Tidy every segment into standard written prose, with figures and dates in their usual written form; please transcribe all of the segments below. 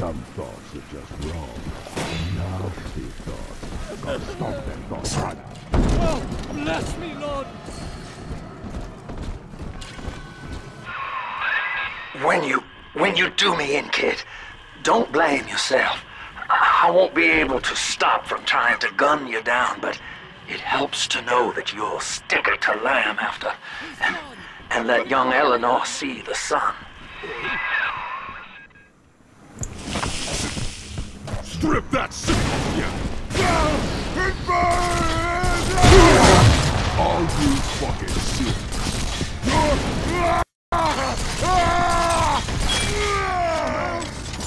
Some thoughts are just wrong. Nasty thoughts. Gotta stop them thoughts, brother. Oh, bless me, Lord! When you do me in, kid, don't blame yourself. I won't be able to stop from trying to gun you down, but it helps to know that you'll stick it to lamb after, and let young Eleanor see the sun. Strip that shit off you! All you fucking shit!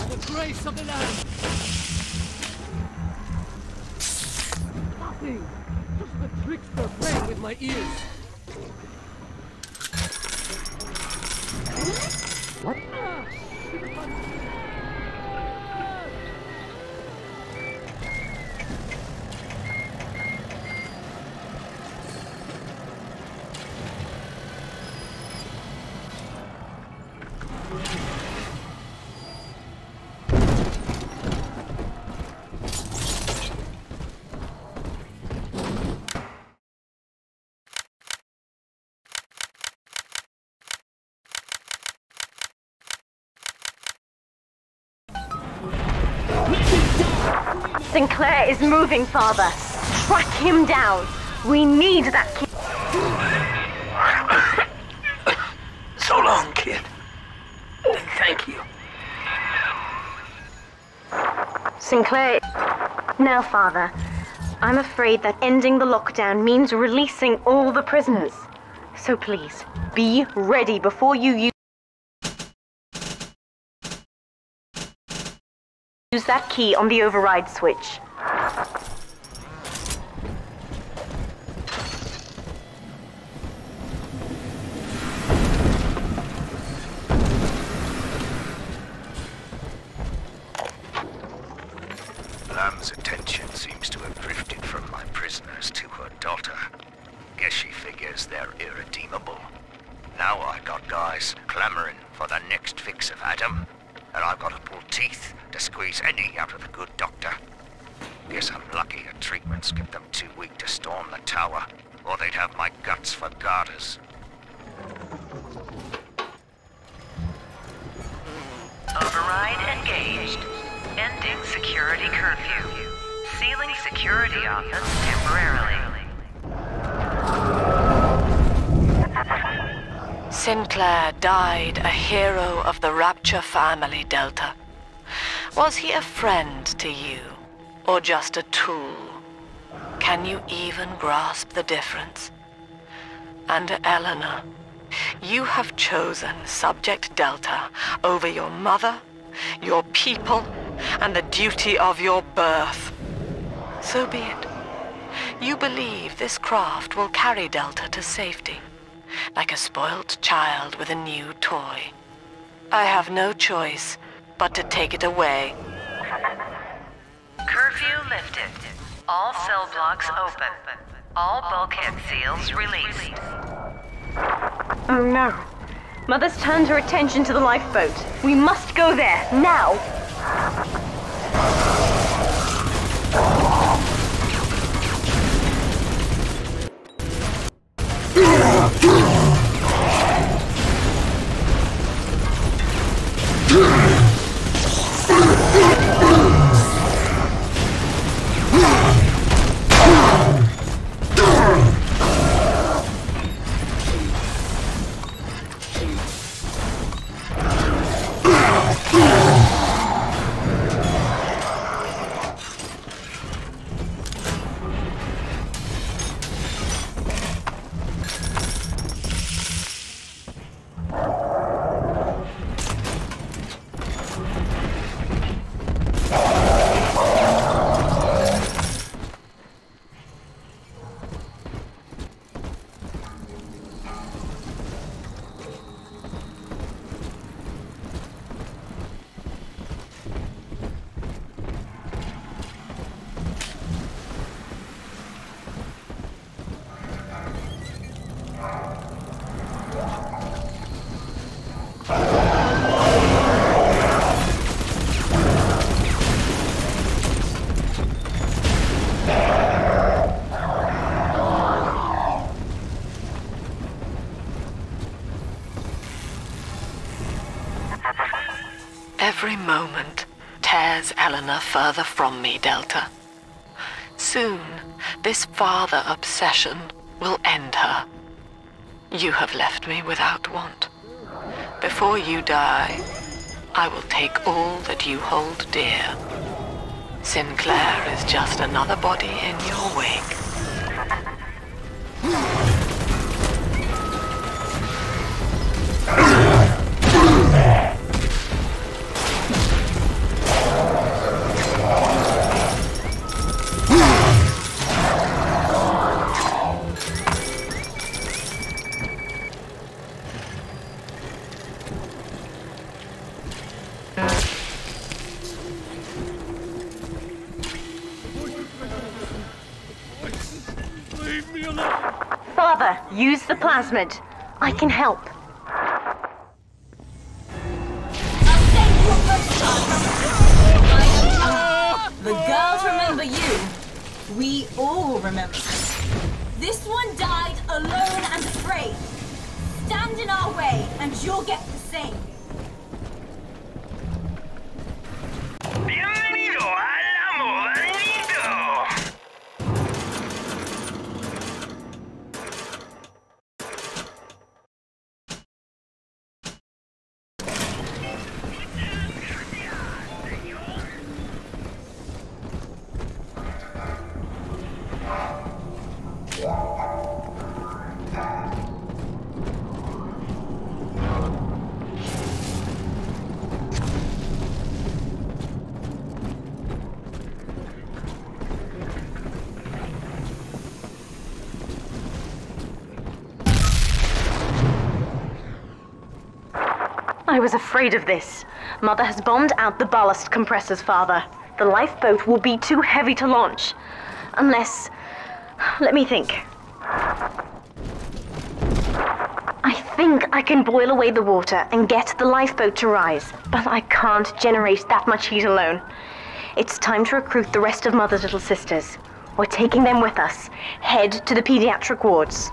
The grace of the land! Nothing! Just the trickster playing with my ears! What? Sinclair is moving, Father. Track him down. We need that key. So long, kid. Thank you. Sinclair... Now, Father, I'm afraid that ending the lockdown means releasing all the prisoners. So please, be ready before you use that key on the override switch. Lamb's attention seems to have drifted from my prisoners to her daughter. Guess she figures they're irredeemable. Now I got guys clamoring for the next fix of Adam, and I've got to pull teeth to squeeze any out of the good doctor. Guess I'm lucky her treatments kept them too weak to storm the tower, or they'd have my guts for garters. Override engaged. Ending security curfew. Sealing security office temporarily. Sinclair died a hero of the Rapture family, Delta. Was he a friend to you, or just a tool? Can you even grasp the difference? And Eleanor, you have chosen Subject Delta over your mother, your people, and the duty of your birth. So be it. You believe this craft will carry Delta to safety, like a spoilt child with a new toy. I have no choice but to take it away. Curfew lifted. All cell blocks open. All bulkhead seals released. Oh no. Mother's turned her attention to the lifeboat. We must go there, now! Every moment tears Eleanor further from me, Delta. Soon, this father obsession will end her. You have left me without want. Before you die, I will take all that you hold dear. Sinclair is just another body in your wake. Leave me alone! Father, use the plasmid. I can help. The girls remember you. We all remember. This one died alone and afraid. Stand in our way, and you'll get the same. Bienvenido al amor nido. I was afraid of this. Mother has bombed out the ballast compressors, Father. The lifeboat will be too heavy to launch. Unless... let me think. I think I can boil away the water and get the lifeboat to rise, but I can't generate that much heat alone. It's time to recruit the rest of Mother's little sisters. We're taking them with us. Head to the pediatric wards.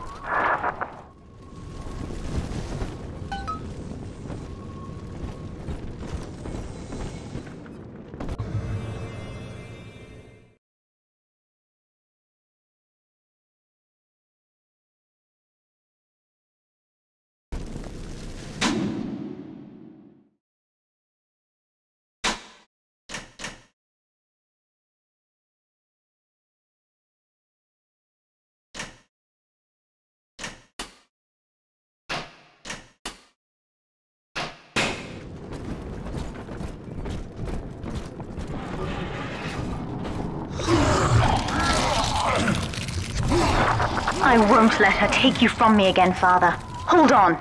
I won't let her take you from me again, Father. Hold on.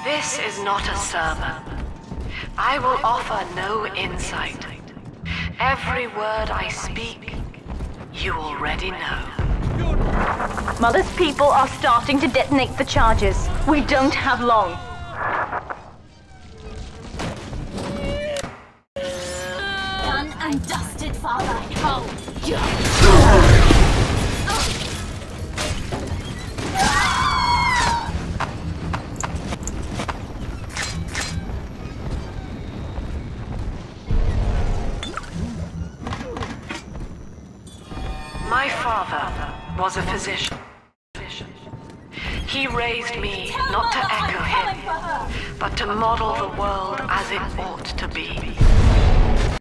This is not a sermon. I will offer no insight. Every word I speak, you already know. Mother's people are starting to detonate the charges. We don't have long. Done and dusted, Father. Oh, yeah. My father was a physician. He raised me not to echo him, but to model the world as it ought to be.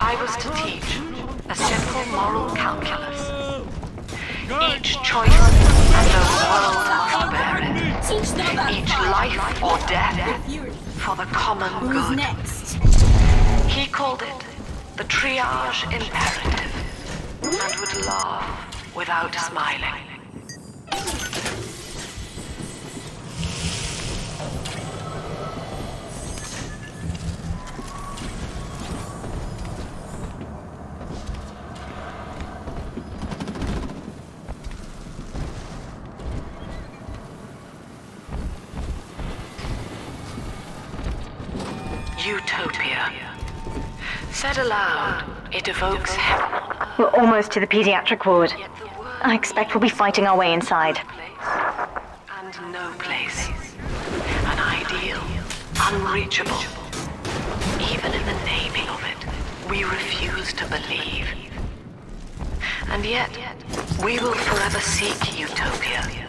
I was to teach a simple moral calculus. Each choice and the world must bear it. Each life or death for the common good. Next. He called it the triage imperative, and would laugh without smiling. Utopia. Said aloud, it evokes heaven. We're almost to the pediatric ward. I expect we'll be fighting our way inside. And no place. An ideal, unreachable. Even in the naming of it, we refuse to believe. And yet, we will forever seek Utopia,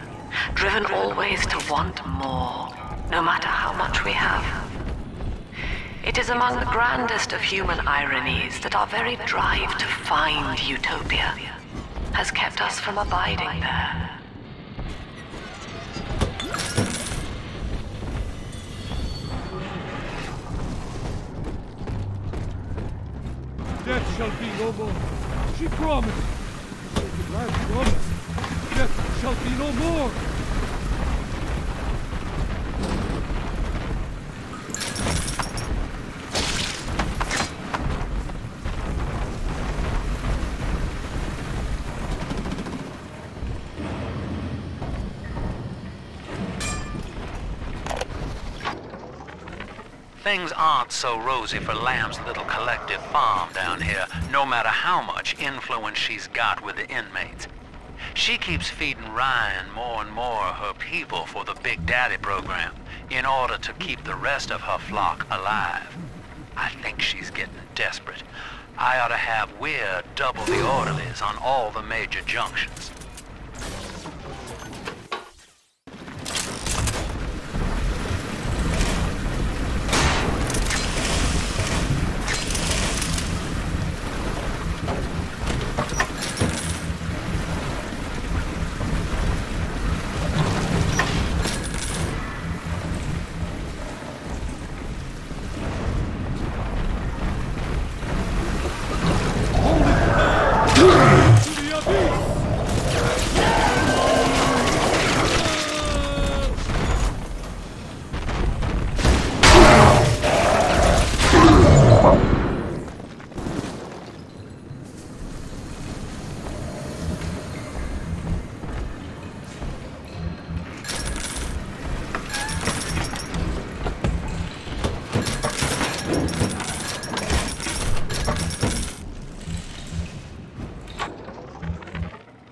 driven always to want more, no matter how much we have. It is among the grandest of human ironies that our very drive to find Utopia has kept us from abiding there. Death shall be no more. She promised. The lad promised. Death shall be no more. Things aren't so rosy for Lamb's little collective farm down here, no matter how much influence she's got with the inmates. She keeps feeding Ryan more and more of her people for the Big Daddy program, in order to keep the rest of her flock alive. I think she's getting desperate. I ought to have Weir double the orderlies on all the major junctions.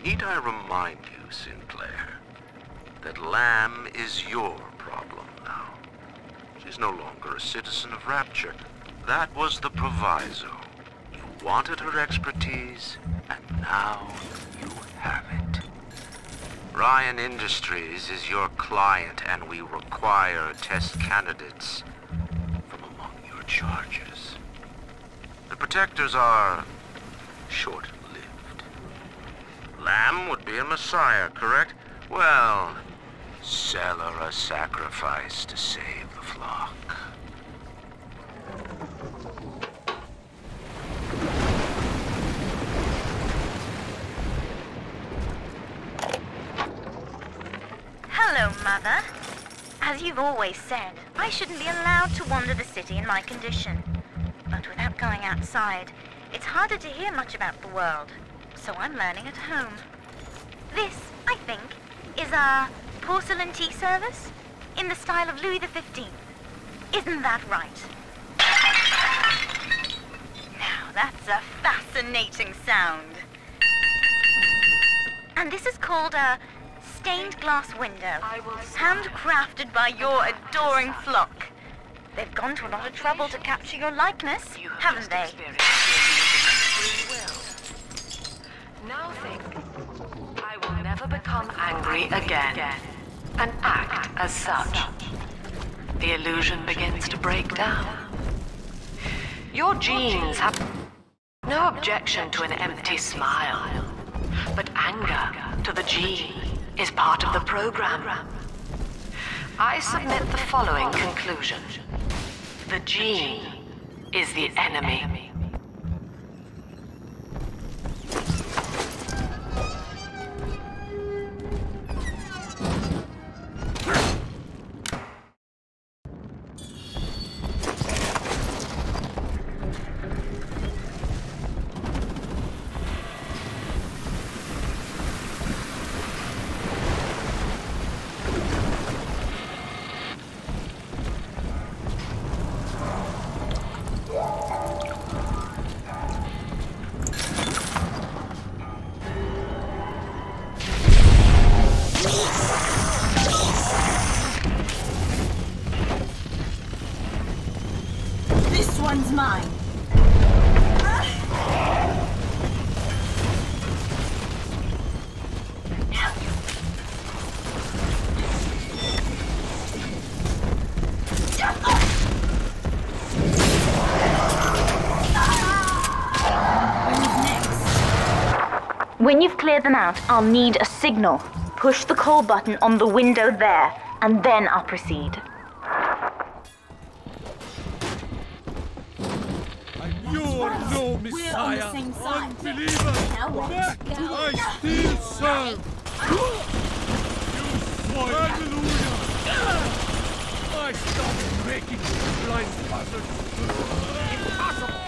Need I remind you, Sinclair, that Lamb is your problem now. She's no longer a citizen of Rapture. That was the proviso. You wanted her expertise, and now you have it. Ryan Industries is your client, and we require test candidates from among your charges. The protectors are short-lived. Lamb would be a messiah, correct? Well, sell her a sacrifice to save the flock. Hello, Mother. As you've always said, I shouldn't be allowed to wander the city in my condition. But without going outside, it's harder to hear much about the world. So I'm learning at home. This, I think, is a porcelain tea service in the style of Louis XV. Isn't that right? Now that's a fascinating sound. And this is called a stained glass window, handcrafted by your adoring flock. They've gone to a lot of trouble to capture your likeness, haven't they? Now think, I will never become angry again, and act as such. The illusion begins to break down. Your genes have no objection to an empty smile, but anger to the gene is part of the program. I submit the following conclusion. The gene is the enemy. When you've cleared them out, I'll need a signal. Push the call button on the window there, and then I'll proceed. You're no Messiah, unbeliever! Back I still serve! You spoil hallelujah! I stopped making blind buzzards! Impossible!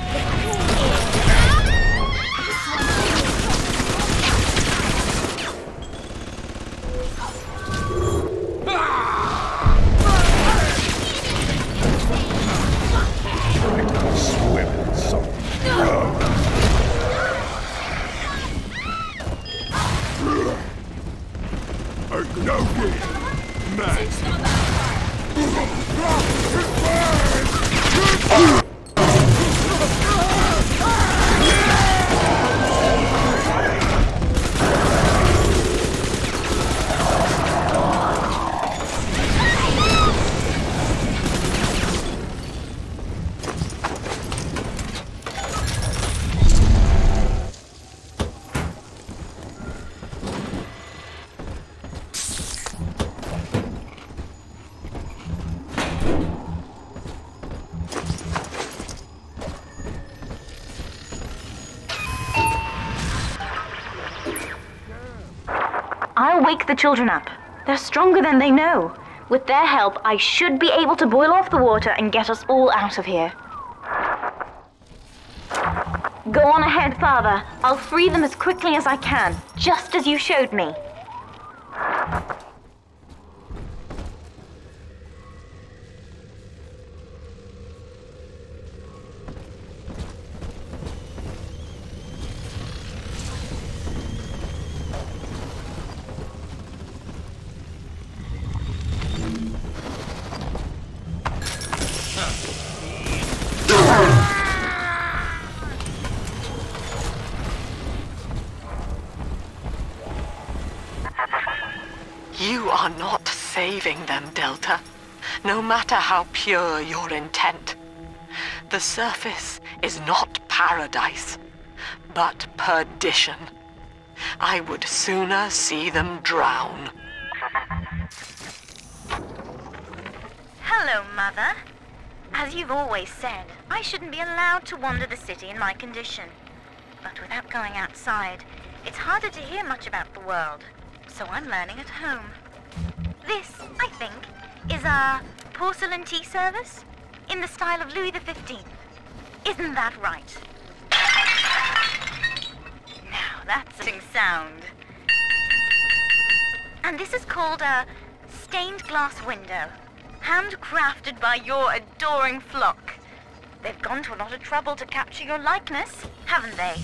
Swim in some rum. Gnocchi! Max! I'll wake the children up. They're stronger than they know. With their help, I should be able to boil off the water and get us all out of here. Go on ahead, Father. I'll free them as quickly as I can, just as you showed me. You are not saving them, Delta, no matter how pure your intent. The surface is not paradise, but perdition. I would sooner see them drown. Hello, Mother. As you've always said, I shouldn't be allowed to wander the city in my condition. But without going outside, it's harder to hear much about the world. So I'm learning at home. This, I think, is a porcelain tea service in the style of Louis XV. Isn't that right? Now that's a sound. And this is called a stained glass window, handcrafted by your adoring flock. They've gone to a lot of trouble to capture your likeness, haven't they?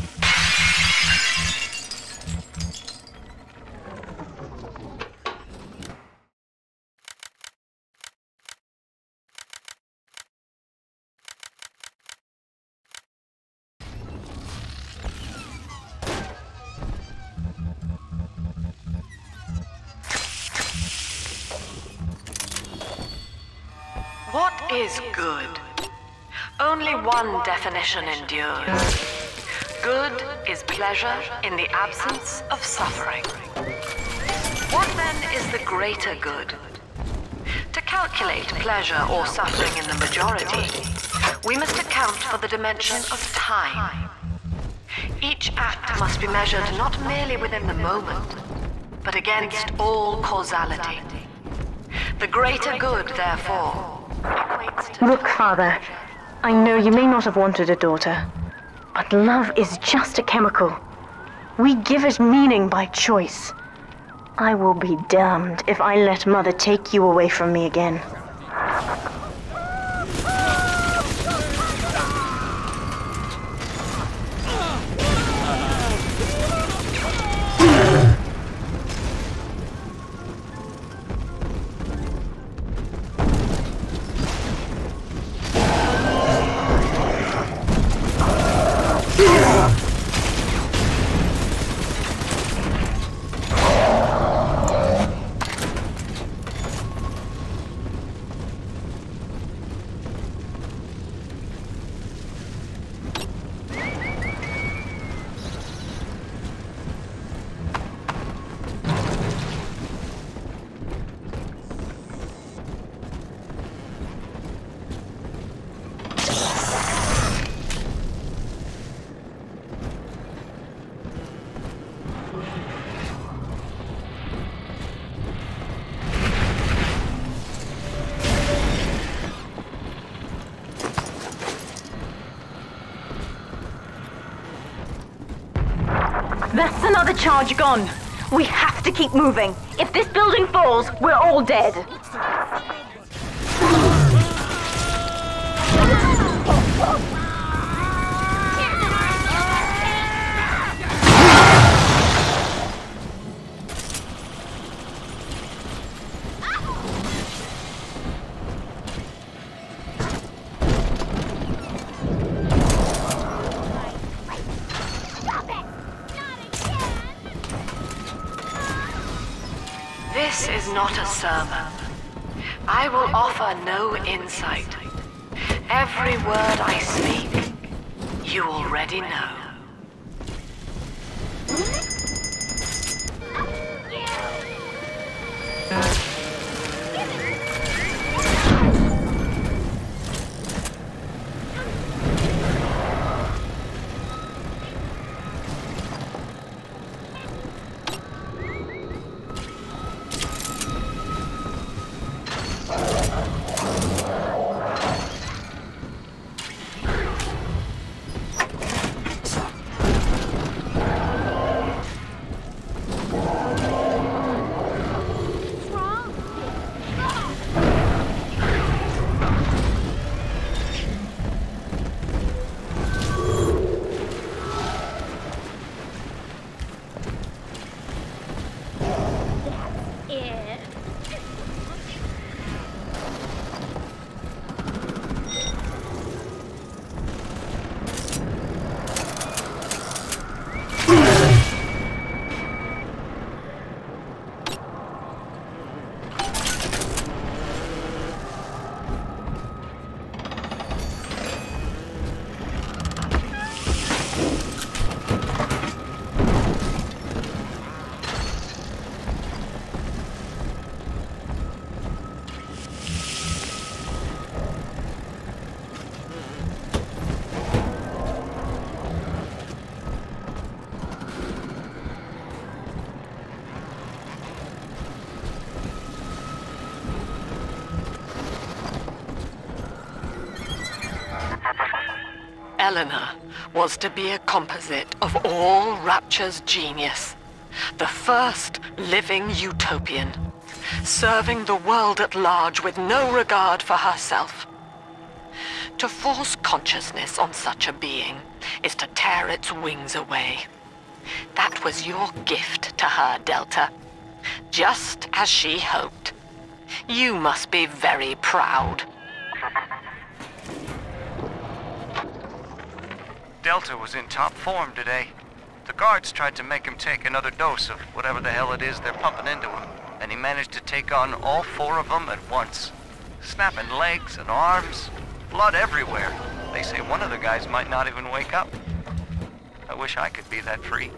What is good? Only one definition endures. Good is pleasure in the absence of suffering. What then is the greater good? To calculate pleasure or suffering in the majority, we must account for the dimension of time. Each act must be measured not merely within the moment, but against all causality. The greater good, therefore, equates to... Look, Father, I know you may not have wanted a daughter, but love is just a chemical. We give it meaning by choice. I will be damned if I let Mother take you away from me again. Another charge gone. We have to keep moving. If this building falls, we're all dead. This is not a sermon. I will offer no insight. Every word I speak, you already know. Eleanor was to be a composite of all Rapture's genius. The first living utopian, serving the world at large with no regard for herself. To force consciousness on such a being is to tear its wings away. That was your gift to her, Delta. Just as she hoped. You must be very proud. Delta was in top form today. The guards tried to make him take another dose of whatever the hell it is they're pumping into him, and he managed to take on all 4 of them at once. Snapping legs and arms, blood everywhere. They say one of the guys might not even wake up. I wish I could be that free.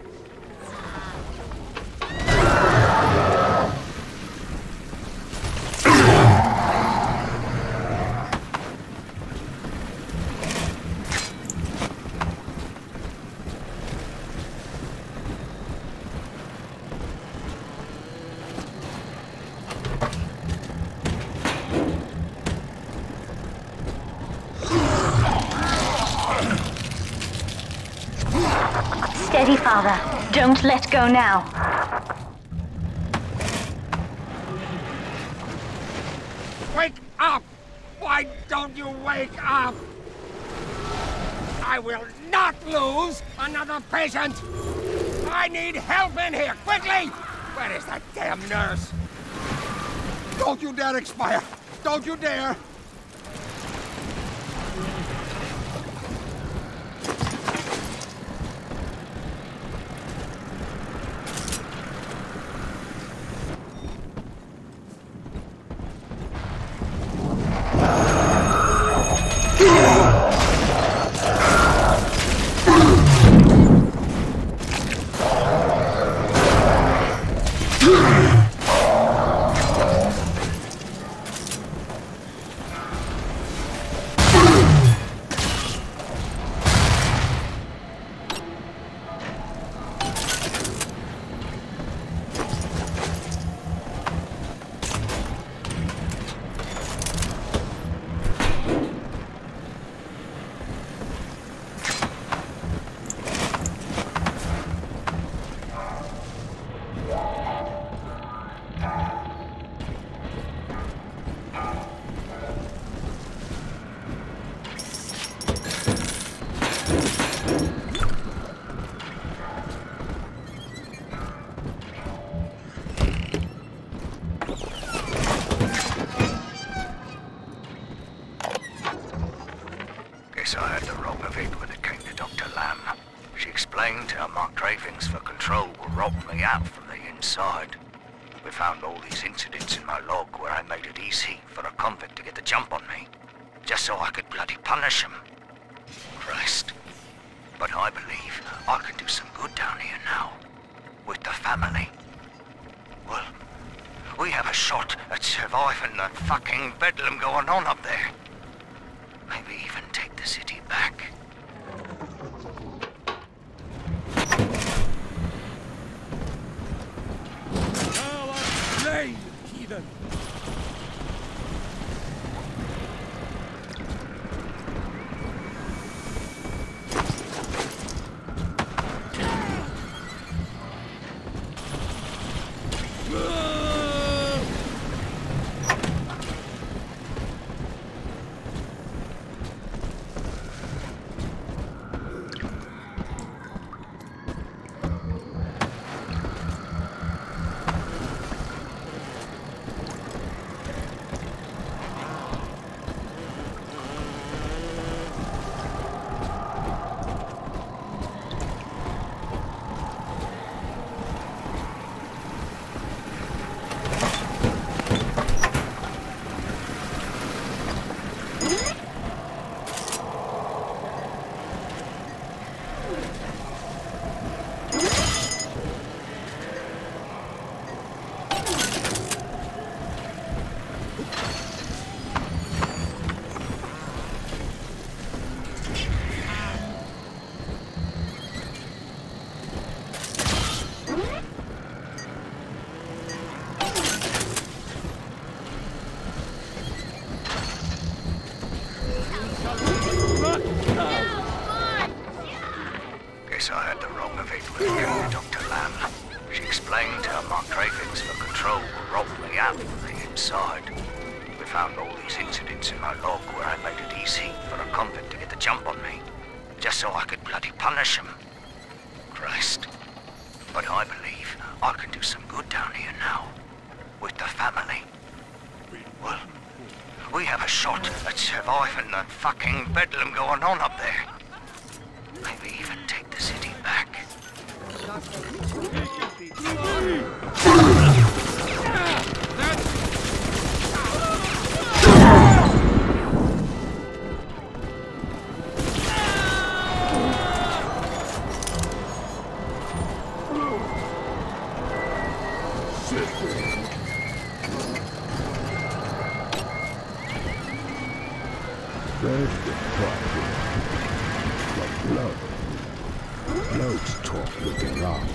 Steady, Father. Don't let go now. Wake up! Why don't you wake up? I will not lose another patient! I need help in here, quickly! Where is that damn nurse? Don't you dare expire! Don't you dare! Guess I had the wrong of it when it came to Dr. Lamb. She explained how my cravings for control were robbing me out from the inside. We found all these incidents in my log where I made it easy for a convict to get the jump on me, just so I could bloody punish him. Christ. But I believe I can do some good down here now, with the family. Well, we have a shot at surviving the fucking bedlam going on up there. Maybe even take the city back. Now I slay you, heathen! Guess I had the wrong of it when it came to Dr. Lamb. She explained how my cravings for control were robbing me out from the inside. We found all these incidents in my log where I made it easy for a convict to get the jump on me, just so I could bloody punish him. Christ. But I believe I can do some good down here now, with the family. Well, we have a shot at surviving the fucking bedlam going on up there. Maybe even take the city back. There's the problem. The blood. Bloods talk with their eyes.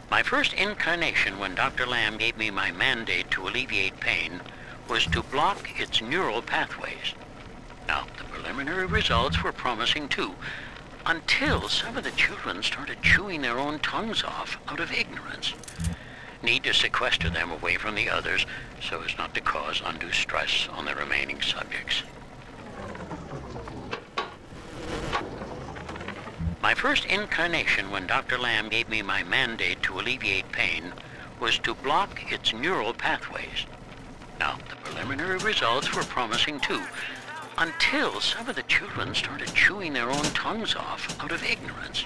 My first incarnation when Dr. Lamb gave me my mandate to alleviate pain was to block its neural pathways. Now, the preliminary results were promising too, until some of the children started chewing their own tongues off out of ignorance. Need to sequester them away from the others so as not to cause undue stress on the remaining subjects. My first incarnation when Dr. Lamb gave me my mandate to alleviate pain was to block its neural pathways. Now, the preliminary results were promising too, until some of the children started chewing their own tongues off out of ignorance.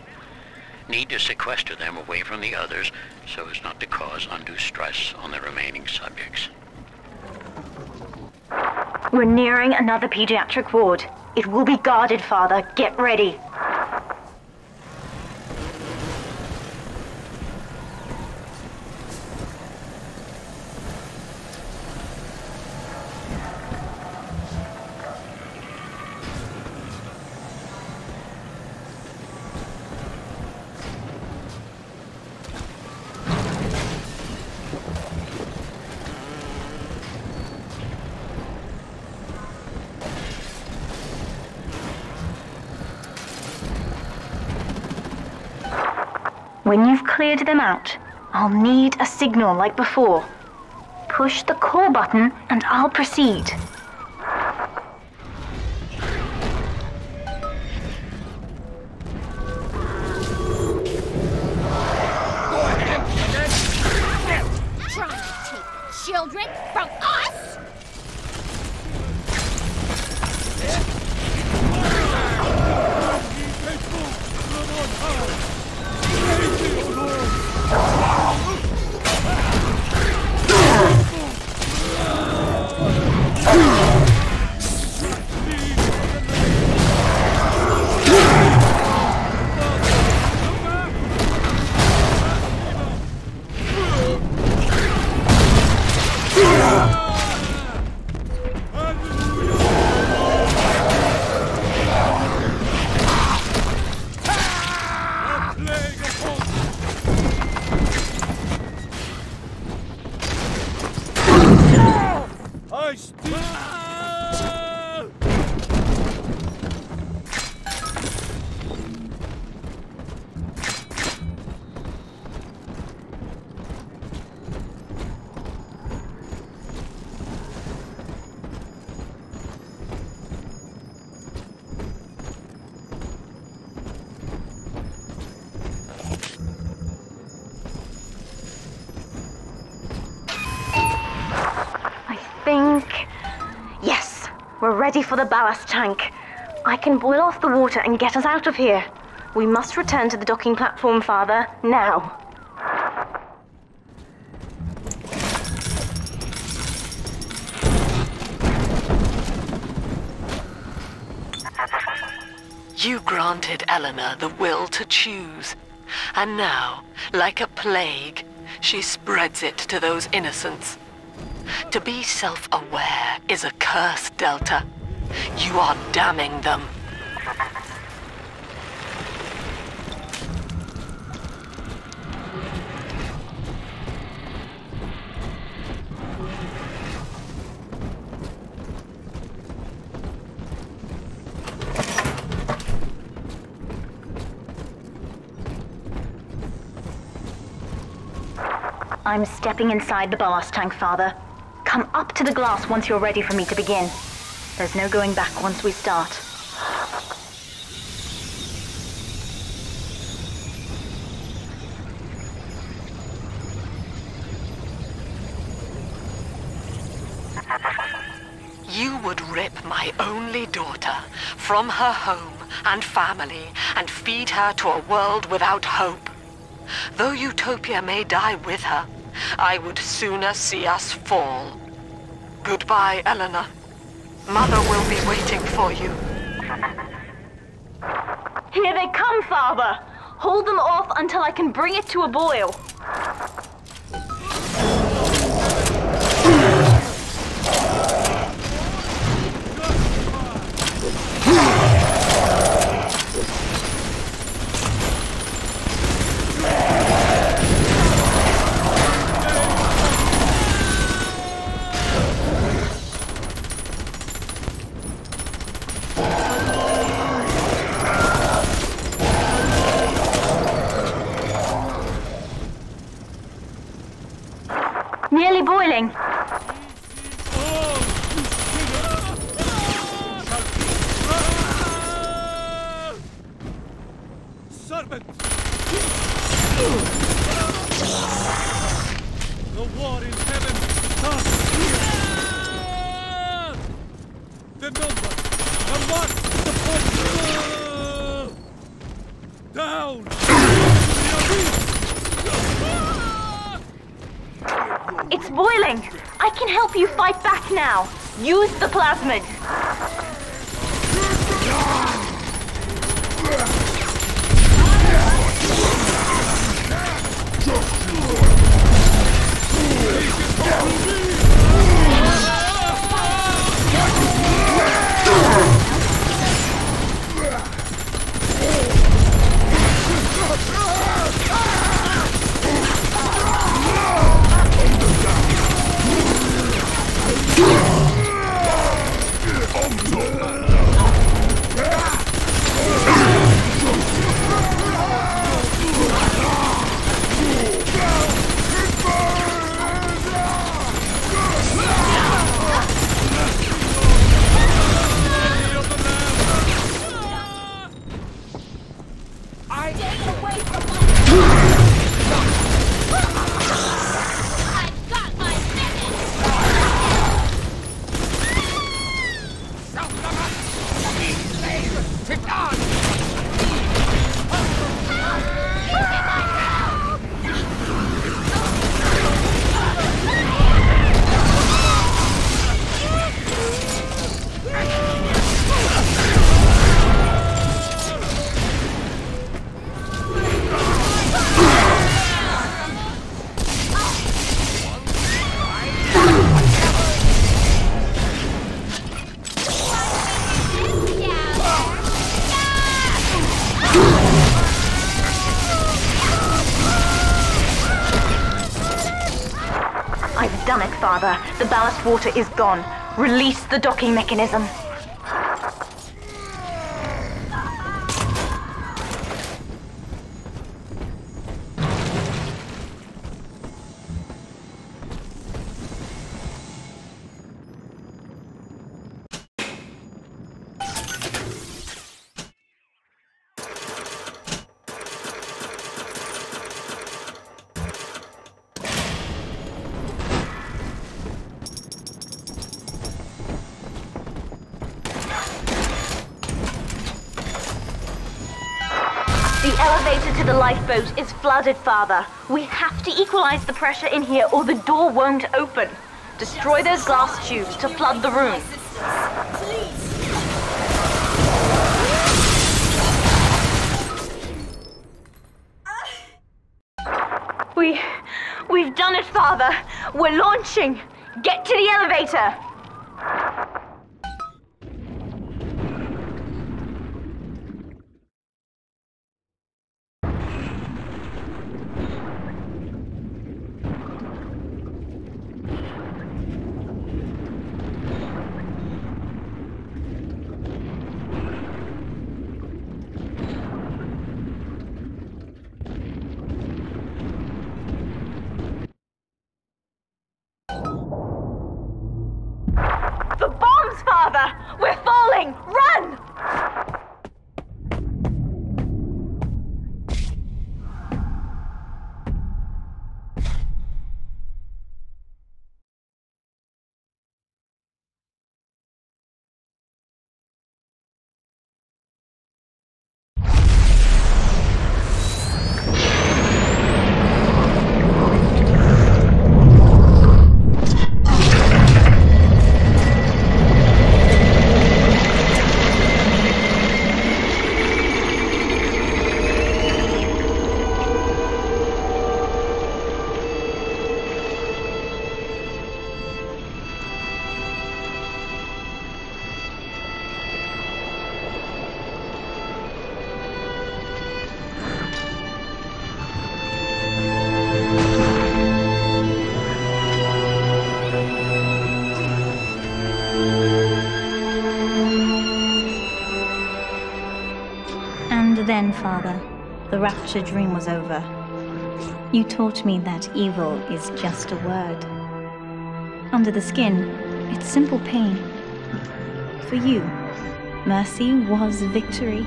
need to sequester them away from the others so as not to cause undue stress on the remaining subjects. We're nearing another pediatric ward. It will be guarded, Father. Get ready. When you've cleared them out, I'll need a signal like before. Push the call button and I'll proceed. Trying to take children from us? Yes, we're ready for the ballast tank. I can boil off the water and get us out of here. We must return to the docking platform, Father, now. You granted Eleanor the will to choose, and now, like a plague, she spreads it to those innocents. To be self-aware is a curse, Delta. You are damning them. I'm stepping inside the ballast tank, Father. Come up to the glass once you're ready for me to begin. There's no going back once we start. You would rip my only daughter from her home and family and feed her to a world without hope. Though Utopia may die with her, I would sooner see us fall. Goodbye, Eleanor. Mother will be waiting for you. Here they come, Father! Hold them off until I can bring it to a boil. Nearly boiling. Servant! The war in heaven starts here! The number, the mark, the point! Down! It's boiling! I can help you fight back now! Use the plasmid! I've done it, Father. The ballast water is gone. Release the docking mechanism. The elevator to the lifeboat is flooded, Father. We have to equalize the pressure in here or the door won't open. Destroy those glass tubes to flood the room. We've done it, Father. We're launching. Get to the elevator. The bombs, Father! We're falling! Run! And then, Father, the rapture dream was over. You taught me that evil is just a word. Under the skin, it's simple pain. For you, mercy was victory.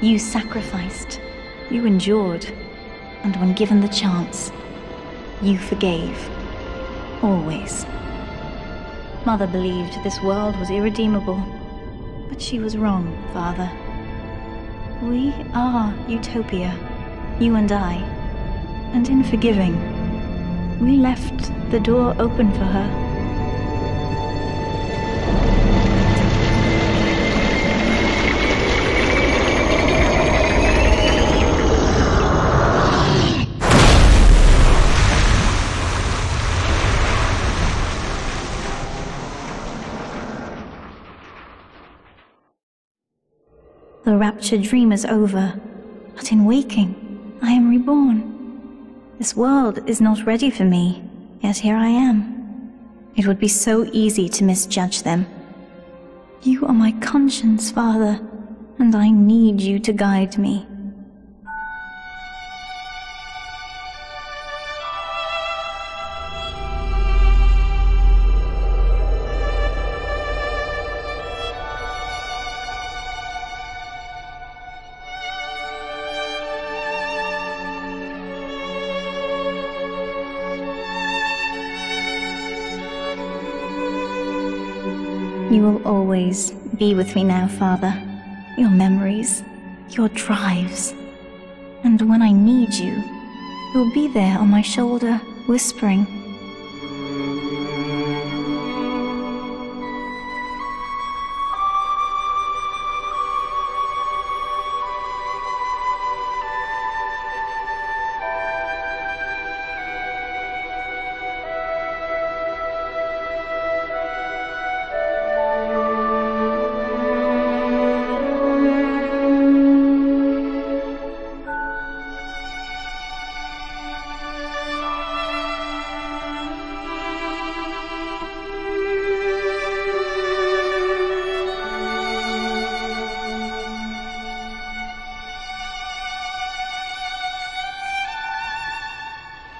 You sacrificed, you endured, and when given the chance, you forgave. Always. Mother believed this world was irredeemable, but she was wrong, Father. We are Utopia, you and I, and in forgiving, we left the door open for her. The rapture dream is over, but in waking, I am reborn. This world is not ready for me, yet here I am. It would be so easy to misjudge them. You are my conscience, Father, and I need you to guide me. You will always be with me now, Father. Your memories, your drives. And when I need you, you'll be there on my shoulder, whispering.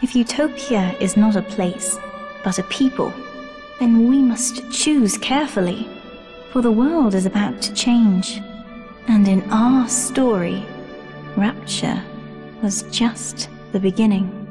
If Utopia is not a place, but a people, then we must choose carefully, for the world is about to change. And in our story, Rapture was just the beginning.